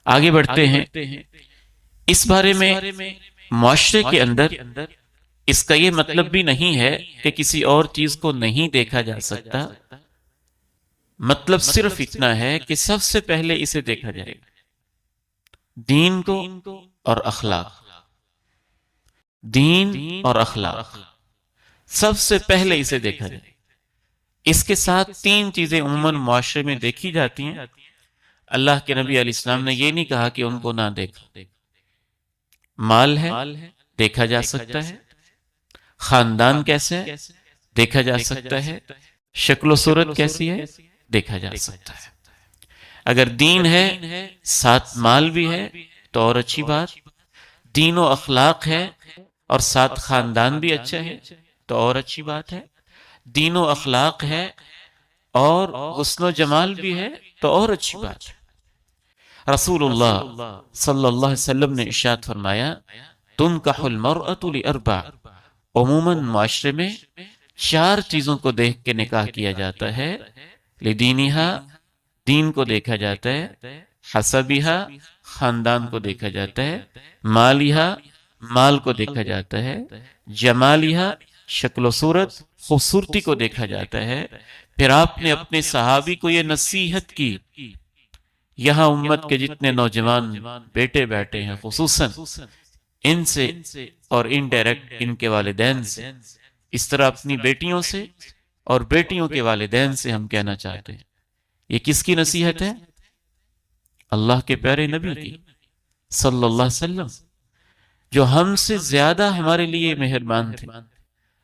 آگے بڑھتے ہیں۔ اس بارے میں معاشرے کے اندر اس کا یہ مطلب بھی نہیں ہے کہ کسی اور چیز کو نہیں دیکھا جا سکتا، مطلب صرف اتنا ہے کہ سب سے پہلے اسے دیکھا جائے گا، دین کو اور اخلاق، دین اور اخلاق سب سے پہلے اسے دیکھا جائے۔ اس کے ساتھ تین چیزیں عموماً معاشرے میں دیکھی جاتی ہیں۔ اللہ کے نبی علیہ السلام نے یہ نہیں کہا کہ ان کو نہ دیکھو۔ مال ہے، دیکھا جا سکتا ہے، خاندان کیسے ہے دیکھا جا سکتا ہے، شکل و صورت کیسی ہے دیکھا جا سکتا ہے۔ اگر دین ہے ساتھ مال بھی ہے تو اور اچھی بات، دین و اخلاق ہے اور ساتھ خاندان بھی اچھا ہے تو اور اچھی بات ہے، دین و اخلاق ہے اور حسن و جمال بھی ہے تو اور اچھی بات ہے۔ رسول اللہ صلی اللہ علیہ وسلم نے ارشاد فرمایا، تنکح المرأة لأربع، عموماً معاشرے میں چار چیزوں کو دیکھ کے نکاح کیا جاتا ہے۔ لدینہا، دین کو دیکھا جاتا ہے، حسبہا، خاندان کو دیکھا جاتا ہے، مالہا، مال کو دیکھا جاتا ہے، جمالہا، شکل و صورت خوبصورتی کو دیکھا جاتا ہے۔ پھر آپ نے اپنے صحابی کو یہ نصیحت کی، یہاں امت کے جتنے نوجوان بیٹے بیٹھے ہیں خصوصاً ان سے اور انڈائریکٹ ان کے والدین سے، اس طرح اپنی بیٹیوں سے اور بیٹیوں کے والدین سے ہم کہنا چاہتے ہیں۔ یہ کس کی نصیحت ہے؟ اللہ کے پیارے نبی کی صلی اللہ علیہ وسلم، جو ہم سے زیادہ ہمارے لیے مہربان تھے،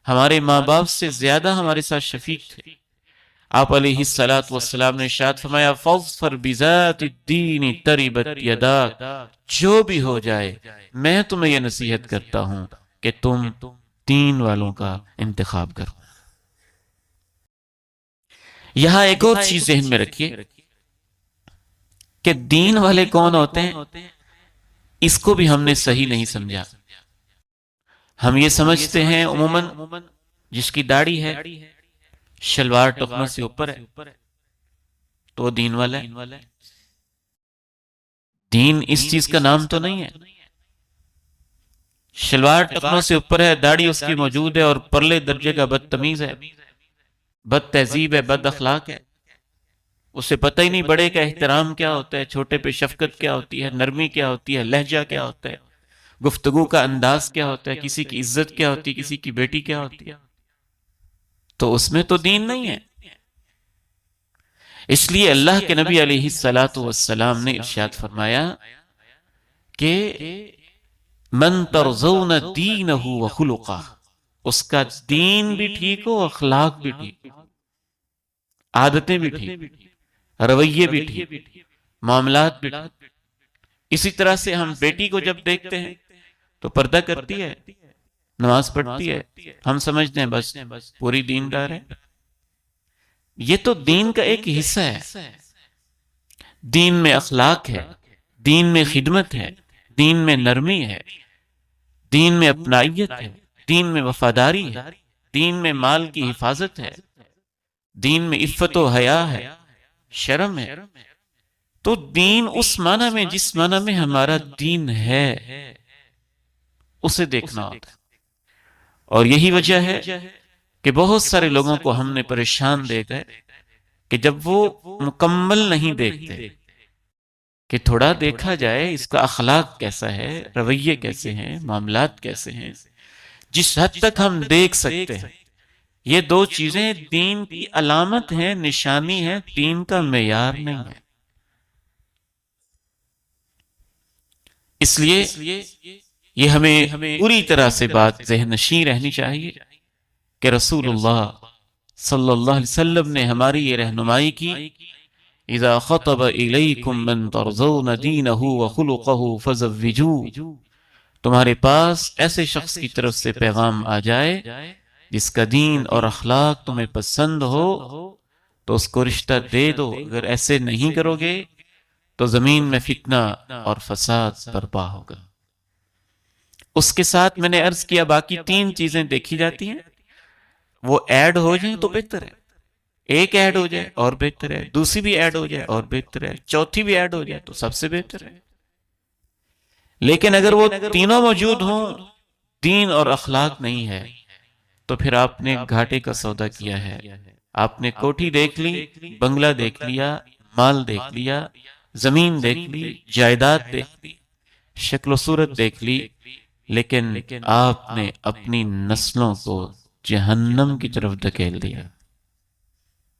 ہمارے ماں باپ سے زیادہ ہمارے ساتھ شفیق تھے۔ آپ علیہ الصلوۃ والسلام نے ارشاد فرمایا، فاظفر بذات الدین تربت یداک، جو بھی ہو جائے میں تمہیں یہ نصیحت کرتا ہوں کہ تم دین والوں کا انتخاب کرو۔ یہاں ایک اور چیز ذہن میں رکھیے کہ دین والے کون ہوتے ہیں، اس کو بھی ہم نے صحیح نہیں سمجھا۔ ہم یہ سمجھتے ہیں عموماً جس کی داڑھی ہے، شلوار ٹخنوں سے اوپر ہے تو وہ دین والا ہے۔ دین اس چیز کا نام تو نہیں ہے۔ شلوار ٹخنوں سے اوپر ہے، داڑھی اس کی موجود ہے اور پرلے درجے کا بدتمیز ہے، بد تہذیب ہے، بد اخلاق ہے، اسے پتہ ہی نہیں بڑے کا احترام کیا ہوتا ہے، چھوٹے پہ شفقت کیا ہوتی ہے، نرمی کیا ہوتی ہے، لہجہ کیا ہوتا ہے، گفتگو کا انداز کیا ہوتا ہے، کسی کی عزت کیا ہوتی ہے، کسی کی بیٹی کیا ہوتی ہے، تو اس میں تو دین نہیں ہے۔ اس لیے اللہ کے نبی علیہ الصلوۃ والسلام نے ارشاد فرمایا کہ من ترضون دینہ وخلقہ، اس کا دین بھی ٹھیک ہو، اخلاق بھی ٹھیک، عادتیں بھی ٹھیک، رویے بھی ٹھیک، معاملات بھی ٹھیک۔ اسی طرح سے ہم بیٹی کو جب دیکھتے ہیں تو پردہ کرتی ہے، نماز پڑھتی ہے، ہم سمجھتے ہیں بس پوری دیندار ہے۔ یہ تو دین کا ایک حصہ ہے۔ دین میں اخلاق ہے، دین میں خدمت ہے، دین میں نرمی ہے، دین میں اپنائیت ہے، دین میں وفاداری ہے، دین میں مال کی حفاظت ہے، دین میں عفت و حیا ہے، شرم ہے۔ تو دین اس معنی میں جس معنی میں ہمارا دین ہے اسے دیکھنا ہوتا ہے۔ اور یہی وجہ ہے کہ بہت سارے لوگوں کو ہم نے پریشان دیکھا ہے کہ جب وہ مکمل نہیں دیکھتے کہ تھوڑا دیکھا جائے اس کا اخلاق کیسا ہے، رویے کیسے ہیں، معاملات کیسے ہیں، جس حد تک ہم دیکھ سکتے ہیں یہ دو چیزیں دین کی علامت ہیں، نشانی ہے، دین کا معیار نہیں ہے۔ اس لیے یہ ہمیں پوری طرح سے بات ذہن نشین رہنی چاہیے کہ رسول اللہ صلی اللہ علیہ وسلم نے ہماری یہ رہنمائی کی، اذا خطب الیکم من ترضون دینہ وخلقہ فزوجوہ، تمہارے پاس ایسے شخص کی طرف سے پیغام آ جائے جس کا دین اور اخلاق تمہیں پسند ہو تو اس کو رشتہ دے دو، اگر ایسے نہیں کرو گے تو زمین میں فتنہ اور فساد برپا ہوگا۔ اس کے ساتھ میں نے عرض کیا باقی تین چیزیں دیکھی جاتی ہیں، وہ ایڈ ہو جائیں تو بہتر ہے، ایک ایڈ ہو جائے اور بہتر ہے، دوسری بھی ایڈ ہو جائے اور بہتر ہے، چوتھی بھی ایڈ ہو جائے تو سب سے بہتر ہے۔ لیکن اگر وہ تینوں موجود ہوں، دین اور اخلاق نہیں ہے، تو پھر آپ نے گھاٹے کا سودا کیا ہے۔ آپ نے کوٹھی دیکھ لی، بنگلہ دیکھ لیا، مال دیکھ لیا، زمین دیکھ لی، جائیداد دیکھ لی، شکل و صورت دیکھ لی، لیکن آپ نے اپنی نسلوں کو جہنم کی طرف دھکیل دیا۔